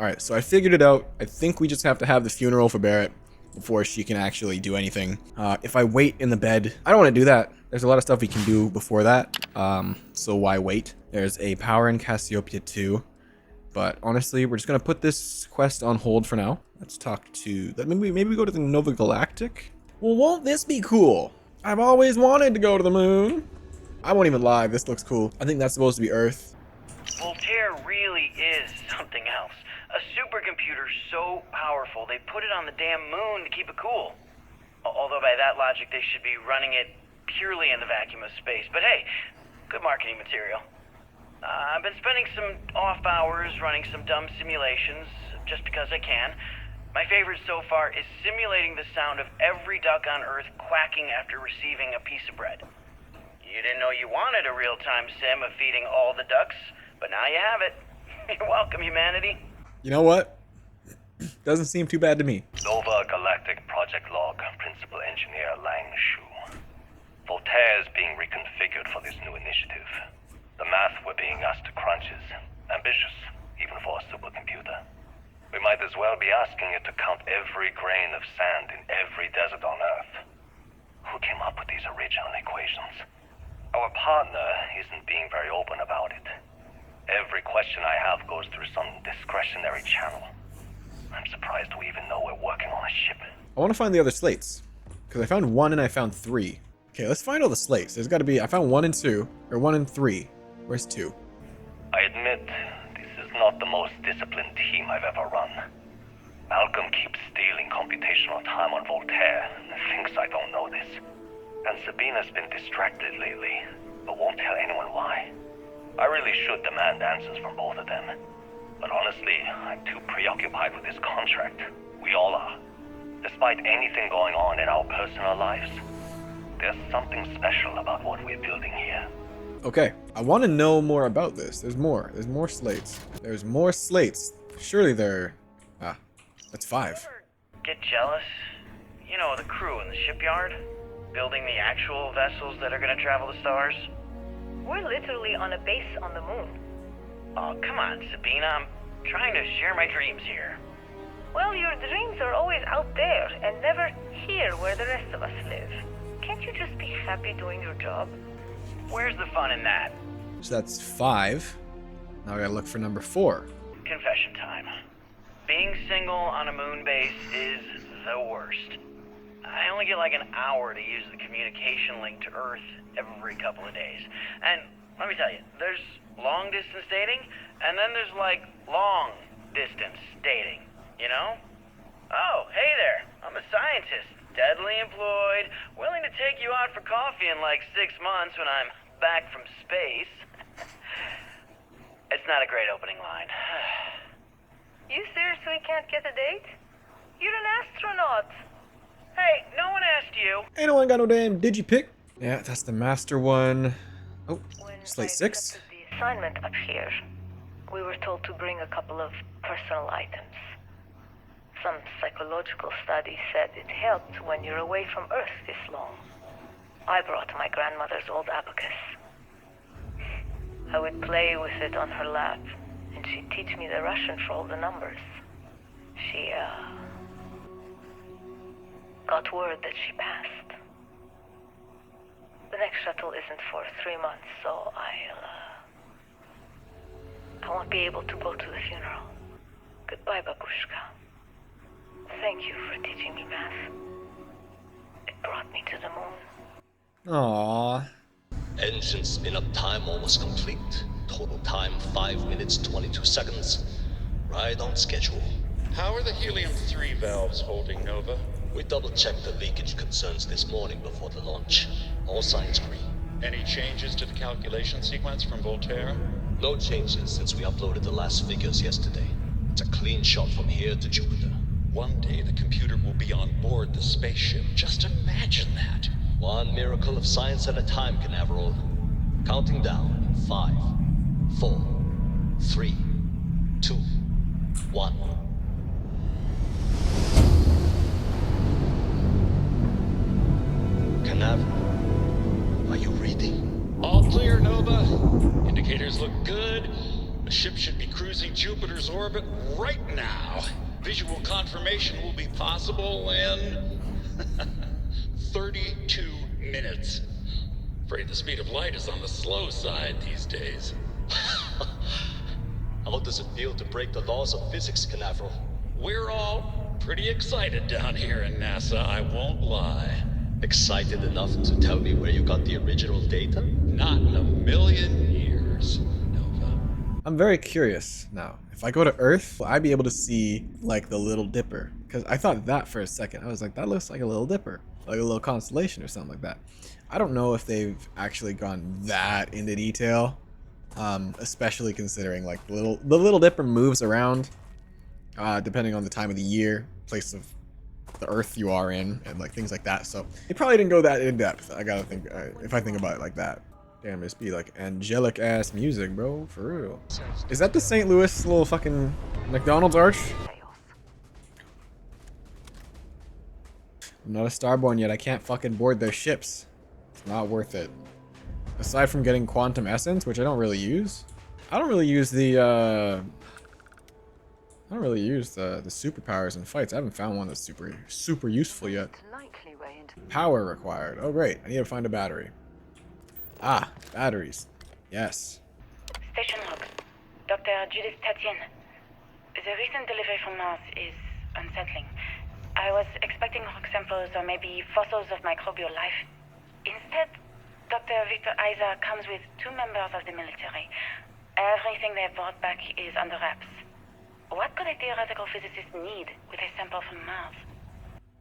Alright, so I figured it out. I think we just have to have the funeral for Barrett before she can actually do anything. If I wait in the bed, I don't want to do that. There's a lot of stuff we can do before that. So why wait? There's a power in Cassiopeia 2. But honestly, we're just going to put this quest on hold for now. Let's talk to... Maybe we go to the Nova Galactic? Well, won't this be cool? I've always wanted to go to the moon. I won't even lie, this looks cool. I think that's supposed to be Earth. Voltaire really is something else. A supercomputer so powerful, they put it on the damn moon to keep it cool. Although by that logic, they should be running it purely in the vacuum of space. But hey, good marketing material. I've been spending some off hours running some dumb simulations, just because I can. My favorite so far is simulating the sound of every duck on Earth quacking after receiving a piece of bread. You didn't know you wanted a real-time sim of feeding all the ducks, but now you have it. You're welcome, humanity. You know what? Doesn't seem too bad to me. Nova Galactic Project Log, Principal Engineer Lang Shu. Voltaire is being reconfigured for this new initiative. The math we're being asked to crunch is ambitious, even for a supercomputer. We might as well be asking it to count every grain of sand in every desert on Earth. Who came up with these original equations? Our partner isn't being very open about it. Every question I have goes through some discretionary channel. I'm surprised we even know we're working on a ship. I want to find the other slates. Because I found 1 and I found 3. Okay, let's find all the slates. There's got to be... I found 1 and 2. Or 1 and 3. Where's 2? I admit, this is not the most disciplined team I've ever run. Malcolm keeps stealing computational time on Voltaire and thinks I don't know this. And Sabina's been distracted lately, but won't tell anyone why. I really should demand answers from both of them. But honestly, I'm too preoccupied with this contract. We all are. Despite anything going on in our personal lives, there's something special about what we're building here. Okay, I want to know more about this. There's more. There's more slates. There's more slates. Surely there... Ah, that's 5. Get jealous? You know, the crew in the shipyard? Building the actual vessels that are gonna travel the stars? We're literally on a base on the moon. Oh, come on, Sabina. I'm trying to share my dreams here. Well, your dreams are always out there and never here where the rest of us live. Can't you just be happy doing your job? Where's the fun in that? So that's 5. Now I gotta look for number 4. Confession time. Being single on a moon base is the worst. I only get like an hour to use the communication link to Earth every couple of days. And let me tell you, there's long distance dating, and then there's like long distance dating, you know? Oh, hey there, I'm a scientist, steadily employed, willing to take you out for coffee in like 6 months when I'm back from space. It's not a great opening line. You seriously can't get a date? You're an astronaut. Hey, no one asked you. Ain't no one got no damn digipic. Yeah, that's the master one. Oh, When slate I 6. accepted the assignment up here, we were told to bring a couple of personal items. Some psychological studies said it helped when you're away from Earth this long. I brought my grandmother's old abacus. I would play with it on her lap, and she'd teach me the Russian for all the numbers. She, got word that she passed. The next shuttle isn't for 3 months, so I won't be able to go to the funeral. Goodbye, babushka. Thank you for teaching me math. It brought me to the moon. Aww. Engine spin-up time almost complete. Total time 5 minutes 22 seconds. Right on schedule. How are the helium-3 valves holding, Nova? We double-checked the leakage concerns this morning before the launch. All signs green. Any changes to the calculation sequence from Voltaire? No changes since we uploaded the last figures yesterday. It's a clean shot from here to Jupiter. One day the computer will be on board the spaceship. Just imagine that. One miracle of science at a time, Canaveral. Counting down. 5, 4, 3, 2, 1. Canaveral, are you reading? All clear, Nova. Indicators look good, but The ship should be cruising Jupiter's orbit right now. Visual confirmation will be possible in 32 minutes. Afraid the speed of light is on the slow side these days. How does it feel to break the laws of physics, Canaveral? We're all pretty excited down here in NASA, I won't lie. Excited enough to tell me where you got the original data? Not in a million years, Nova. I'm very curious now. If I go to Earth, will I be able to see like the Little Dipper? Because I thought that for a second. I was like, that looks like a Little Dipper, like a little constellation or something like that. I don't know if they've actually gone that into detail, especially considering like the Little Dipper moves around depending on the time of the year, place of the Earth you are in, and like things like that. So it probably didn't go that in depth. I gotta think if I think about it like that. Damn, it's be like angelic ass music, bro, for real. Is that the St. Louis little fucking McDonald's arch? I'm not a Starborn yet. I can't fucking board their ships. It's not worth it. Aside from getting quantum essence, which I don't really use. I don't really use the superpowers in fights. I haven't found one that's super useful yet. Power required. Oh great, I need to find a battery. Ah, batteries. Yes. Station log. Dr. Judith Tatien. The recent delivery from Mars is unsettling. I was expecting rock samples or maybe fossils of microbial life. Instead, Dr. Victor Isa comes with 2 members of the military. Everything they've brought back is under wraps. What could a theoretical physicist need with a sample from Mars?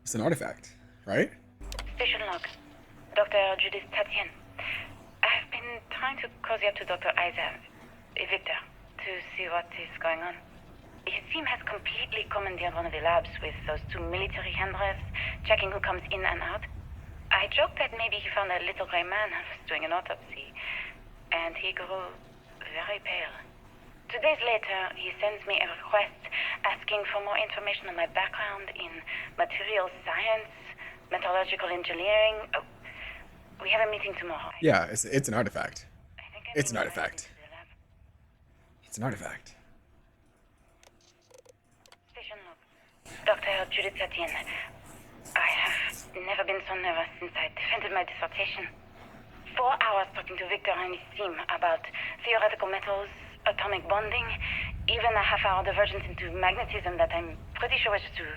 It's an artifact, right? Station log. Dr. Judith Tatien. I've been trying to cozy up to Dr. Isa, Victor, to see what is going on. His team has completely commandeered one of the labs with those 2 military handlers, checking who comes in and out. I joked that maybe he found a little gray man who was doing an autopsy, and he grew very pale. 2 days later, he sends me a request asking for more information on my background in material science, metallurgical engineering. Oh, we have a meeting tomorrow. Yeah, it's an artifact. I think It's an artifact. It's an artifact. Station log. Dr. Judith Tatien. I have never been so nervous since I defended my dissertation. 4 hours talking to Victor and his team about theoretical metals, atomic bonding, even a half-hour divergence into magnetism that I'm pretty sure was just to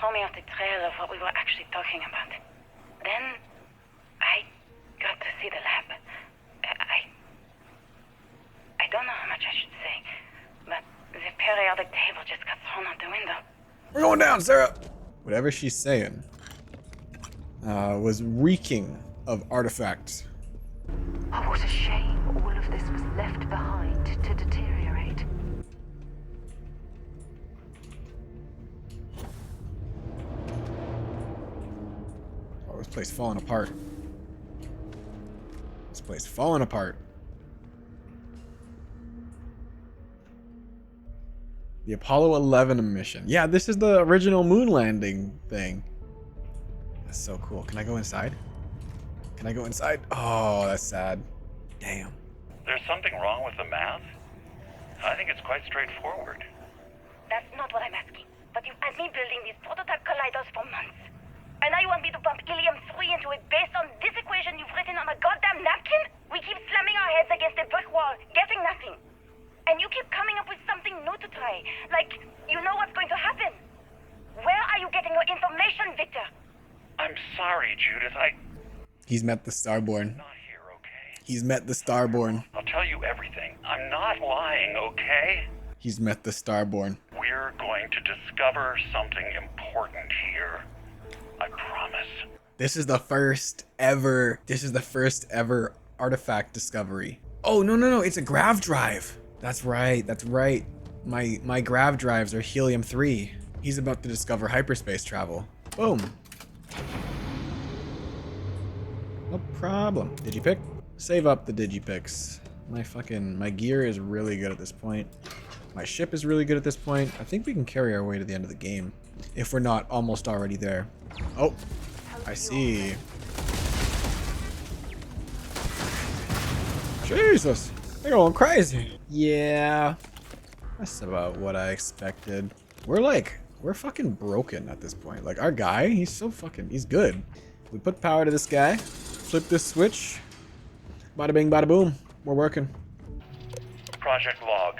throw me off the trail of what we were actually talking about. Then I got to see the lab. I don't know how much I should say, but the periodic table just got thrown out the window. We're going down, Sarah! Whatever she's saying was reeking of artifacts. Oh, what a shame all of this was left behind to deteriorate. Oh, this place falling apart. This place falling apart. The Apollo 11 mission. Yeah, this is the original moon landing thing. That's so cool. Can I go inside? Can I go inside? Oh, that's sad. Damn. There's something wrong with the math? I think it's quite straightforward. That's not what I'm asking. But you've had me building these prototype colliders for months. And now you want me to pump helium-3 into it based on this equation you've written on a goddamn napkin? We keep slamming our heads against a brick wall, getting nothing. And you keep coming up with something new to try. Like, you know what's going to happen. Where are you getting your information, Victor? I'm sorry, Judith. He's met the Starborn. Not here, okay? He's met the Starborn. I'll tell you everything. I'm not lying, okay? He's met the Starborn. We're going to discover something important here. I promise. This is the first ever artifact discovery. Oh, no, it's a Grav drive. That's right. My Grav drives are helium-3. He's about to discover hyperspace travel. Boom. No problem. Digipick? Save up the digipicks. My gear is really good at this point. My ship is really good at this point. I think we can carry our way to the end of the game. If we're not almost already there. Oh, I see. Jesus, they're going crazy. Yeah, that's about what I expected. We're fucking broken at this point. Like, our guy, he's good. We put power to this guy, flip this switch, bada bing, bada boom. We're working. Project log.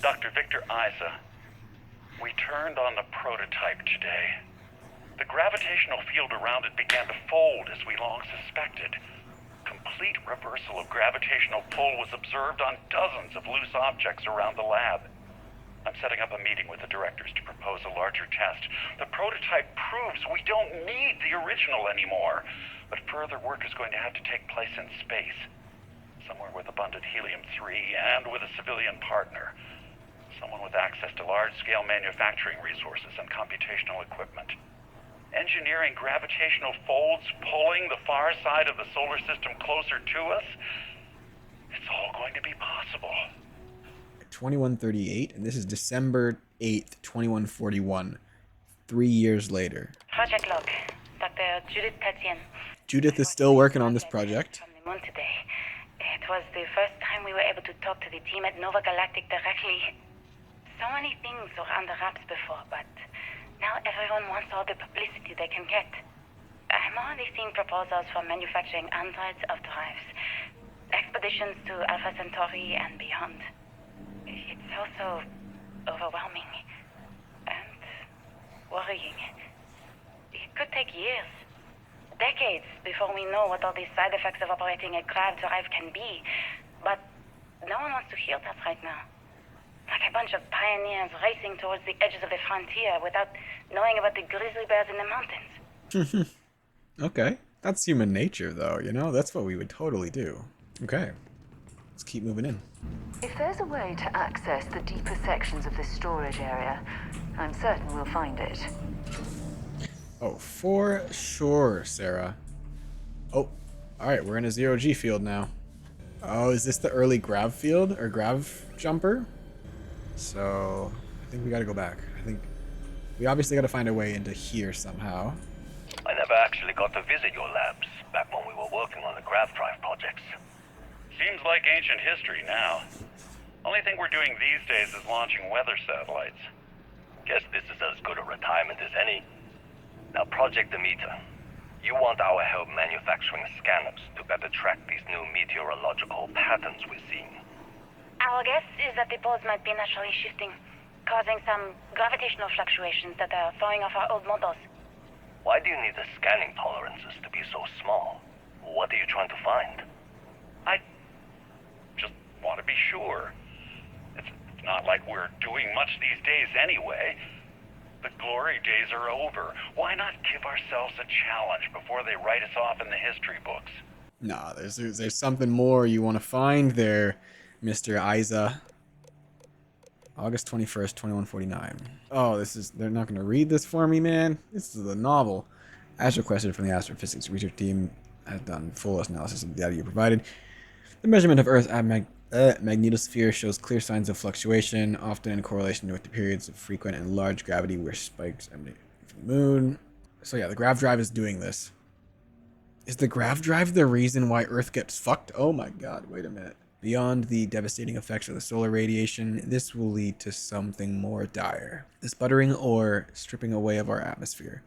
Dr. Victor Isa. We turned on the prototype today. The gravitational field around it began to fold as we long suspected. Complete reversal of gravitational pull was observed on dozens of loose objects around the lab. I'm setting up a meeting with the directors to propose a larger test. The prototype proves we don't need the original anymore, but further work is going to have to take place in space. Somewhere with abundant helium-3 and with a civilian partner. Someone with access to large-scale manufacturing resources and computational equipment. Engineering gravitational folds pulling the far side of the solar system closer to us. It's all going to be possible. 2138, and this is December 8th, 2141. 3 years later. Project log. Dr. Judith Tatien. Judith is still working on this project. From the moon today. It was the first time we were able to talk to the team at Nova Galactic directly. So many things were under wraps before, but now everyone wants all the publicity they can get. I'm already seeing proposals for manufacturing androids of drives, expeditions to Alpha Centauri and beyond. It's also overwhelming and worrying. It could take years, decades, before we know what all these side effects of operating a Grav drive can be. But no one wants to hear that right now. Like a bunch of pioneers racing towards the edges of the frontier without knowing about the grizzly bears in the mountains. Okay. That's human nature, though, you know? That's what we would totally do. Okay. Let's keep moving in. If there's a way to access the deeper sections of this storage area, I'm certain we'll find it. Oh, for sure, Sarah. Oh, alright, we're in a zero-G field now. Oh, is this the early Grav field? Or Grav jumper? So, I think we gotta go back. I think we obviously gotta find a way into here somehow. I never actually got to visit your labs back when we were working on the Grav Drive projects. Seems like ancient history now. Only thing we're doing these days is launching weather satellites. Guess this is as good a retirement as any. Now, Project Demeter, you want our help manufacturing scanners to better track these new meteorological patterns we're seeing. Our guess is that the poles might be naturally shifting, causing some gravitational fluctuations that are throwing off our old models. Why do you need the scanning tolerances to be so small? What are you trying to find? I just want to be sure. It's not like we're doing much these days anyway. The glory days are over. Why not give ourselves a challenge before they write us off in the history books? Nah, there's something more you want to find there, Mr. Isa. August 21st, 2149. Oh, they're not going to read this for me, man. This is the novel. As requested from the astrophysics research team, has done full analysis of the data you provided. The measurement of Earth's magnetosphere shows clear signs of fluctuation, often in correlation with the periods of frequent and large gravity where spikes emanate from the moon. So yeah, the Grav drive is doing this. Is the Grav drive the reason why Earth gets fucked? Oh my god, wait a minute. Beyond the devastating effects of the solar radiation, this will lead to something more dire. The sputtering or stripping away of our atmosphere.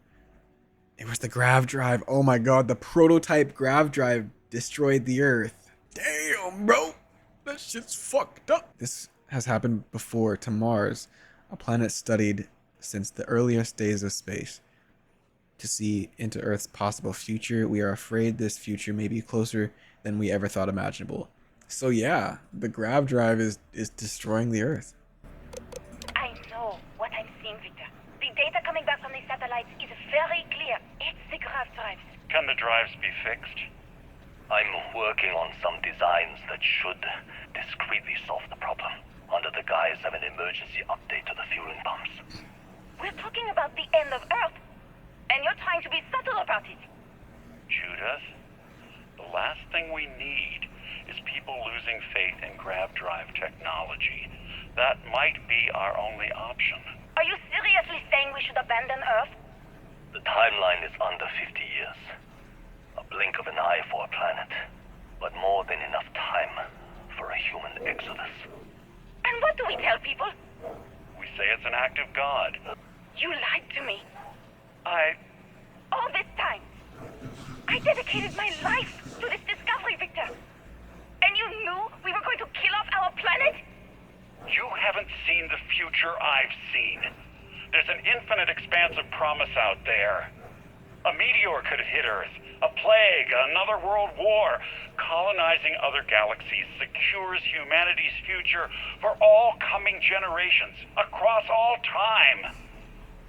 It was the Grav drive. Oh my god, the prototype Grav drive destroyed the Earth. Damn, bro. That shit's fucked up. This has happened before to Mars, a planet studied since the earliest days of space. To see into Earth's possible future, we are afraid this future may be closer than we ever thought imaginable. So yeah, the Grav drive is destroying the Earth. I know what I'm seeing, Victor. The data coming back from the satellites is very clear. It's the Grav drives. Can the drives be fixed? I'm working on some designs that should discreetly solve the problem, under the guise of an emergency update to the fueling pumps. We're talking about the end of Earth, and you're trying to be subtle about it. Judith, the last thing we need is people losing faith in Grav drive technology. That might be our only option. Are you seriously saying we should abandon Earth? The timeline is under 50 years. A blink of an eye for a planet, but more than enough time for a human exodus. do we tell people? We say it's an act of God. You lied to me. I... All this time. I dedicated my life to this discovery, Victor. And you knew we were going to kill off our planet? You haven't seen the future I've seen. There's an infinite expanse of promise out there. A meteor could have hit Earth. A plague, another world war. Colonizing other galaxies secures humanity's future for all coming generations, across all time.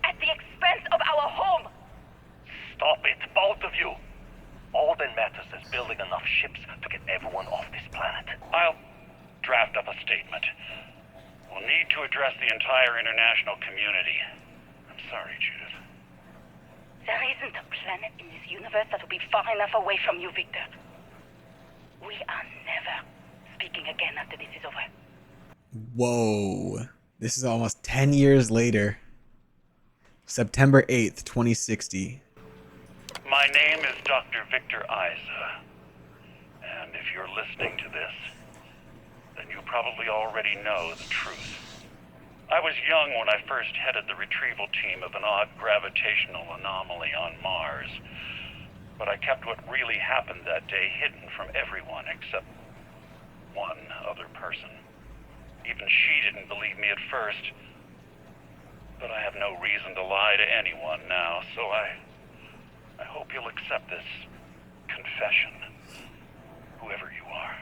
At the expense of our home. Stop it, both of you. All that matters is building enough ships to get everyone off this planet. I'll draft up a statement. We'll need to address the entire international community. I'm sorry, Judith. There isn't a planet in this universe that will be far enough away from you, Victor. We are never speaking again after this is over. Whoa. This is almost 10 years later. September 8th, 2060. My name is Dr. Victor Isa. And if you're listening to this, then you probably already know the truth. I was young when I first headed the retrieval team of an odd gravitational anomaly on Mars. But I kept what really happened that day hidden from everyone except one other person. Even she didn't believe me at first. But I have no reason to lie to anyone now, so I hope you'll accept this confession, whoever you are.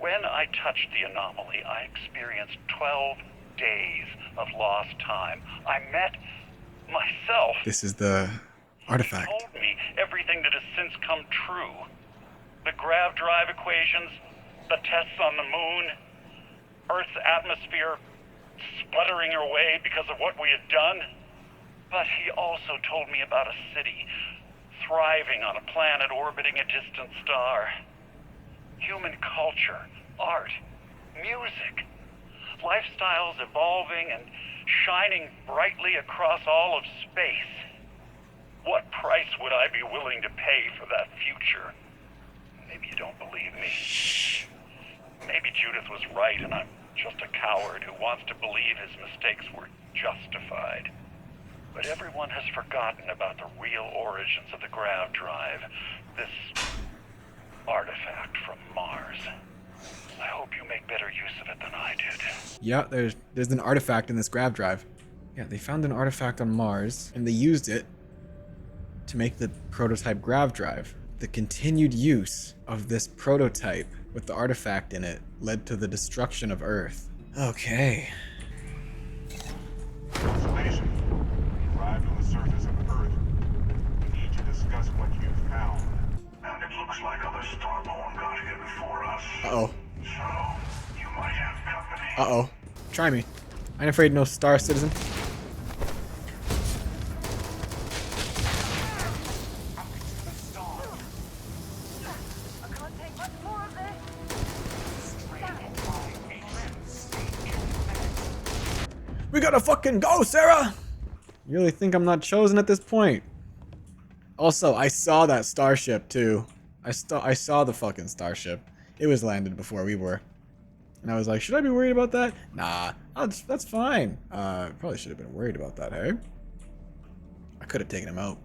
When I touched the anomaly, I experienced 12 days of lost time. I met myself. This is the artifact. He told me everything that has since come true. The Grav drive equations, the tests on the moon, Earth's atmosphere sputtering away because of what we had done. But he also told me about a city thriving on a planet orbiting a distant star. Human culture, art, music, lifestyles evolving and shining brightly across all of space. What price would I be willing to pay for that future? Maybe you don't believe me. Maybe Judith was right and I'm just a coward who wants to believe his mistakes were justified. But everyone has forgotten about the real origins of the Grav drive, this artifact from Mars. I hope you make better use of it than I did. Yeah, there's an artifact in this Grav drive. Yeah, they found an artifact on Mars, and they used it to make the prototype Grav drive. The continued use of this prototype with the artifact in it led to the destruction of Earth. Okay. Constellation, you arrived on the surface of Earth. We need to discuss what you found. And it looks like other Starborn got here before us. Uh-oh. So, you might have company. Uh-oh. Try me. I ain't afraid of no Star Citizen. We gotta fucking go, Sarah! You really think I'm not chosen at this point? Also, I saw that starship too. I saw the fucking starship. It was landed before we were. And I was like, should I be worried about that? Nah, that's fine. Probably should have been worried about that, hey? I could have taken him out.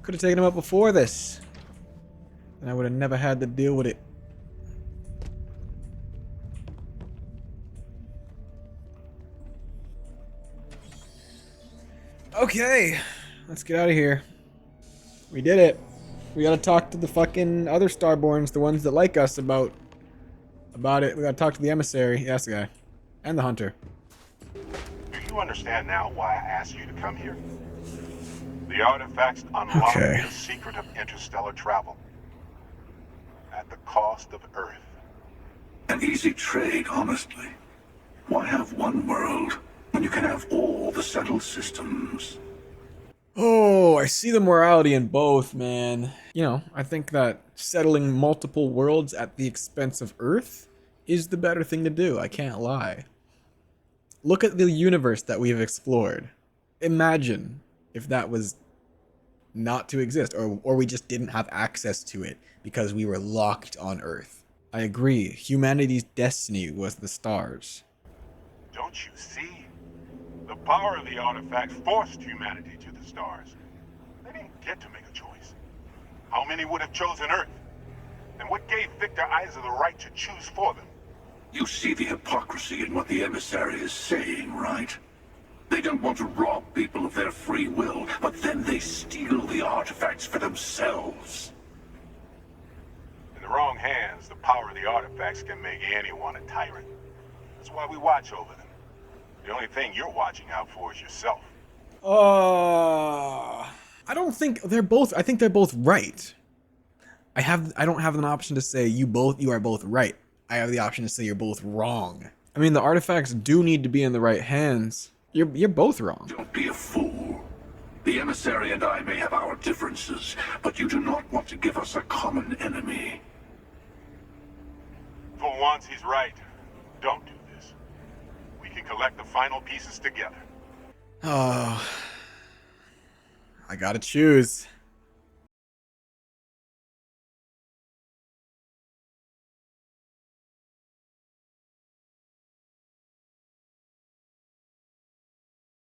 Could have taken him out before this. And I would have never had to deal with it. Okay, let's get out of here. We did it. We gotta talk to the fucking other Starborns, the ones that like us about it. We gotta talk to the emissary. Yeah, that's the guy. And the hunter. Do you understand now why I asked you to come here? The artifacts unlock the secret of interstellar travel. At the cost of Earth. An easy trade, honestly. Why have one world when you can have all the settled systems? Oh, I see the morality in both, man. You know, I think that settling multiple worlds at the expense of Earth is the better thing to do. I can't lie. Look at the universe that we've explored. Imagine if that was not to exist, or we just didn't have access to it because we were locked on Earth. I agree. Humanity's destiny was the stars. Don't you see? The power of the artifact forced humanity to the stars. They didn't get to make a choice. How many would have chosen Earth? And what gave Victor Isa the right to choose for them? You see the hypocrisy in what the emissary is saying, right? They don't want to rob people of their free will, but then they steal the artifacts for themselves. In the wrong hands, the power of the artifacts can make anyone a tyrant. That's why we watch over them. The only thing you're watching out for is yourself. I don't think they're both. I think they're both right. I don't have an option to say you are both right. I have the option to say you're both wrong. I mean, the artifacts do need to be in the right hands. You're both wrong. Don't be a fool. The emissary and I may have our differences, but you do not want to give us a common enemy. For once, he's right. Don't do this. We can collect the final pieces together. Oh, I gotta choose.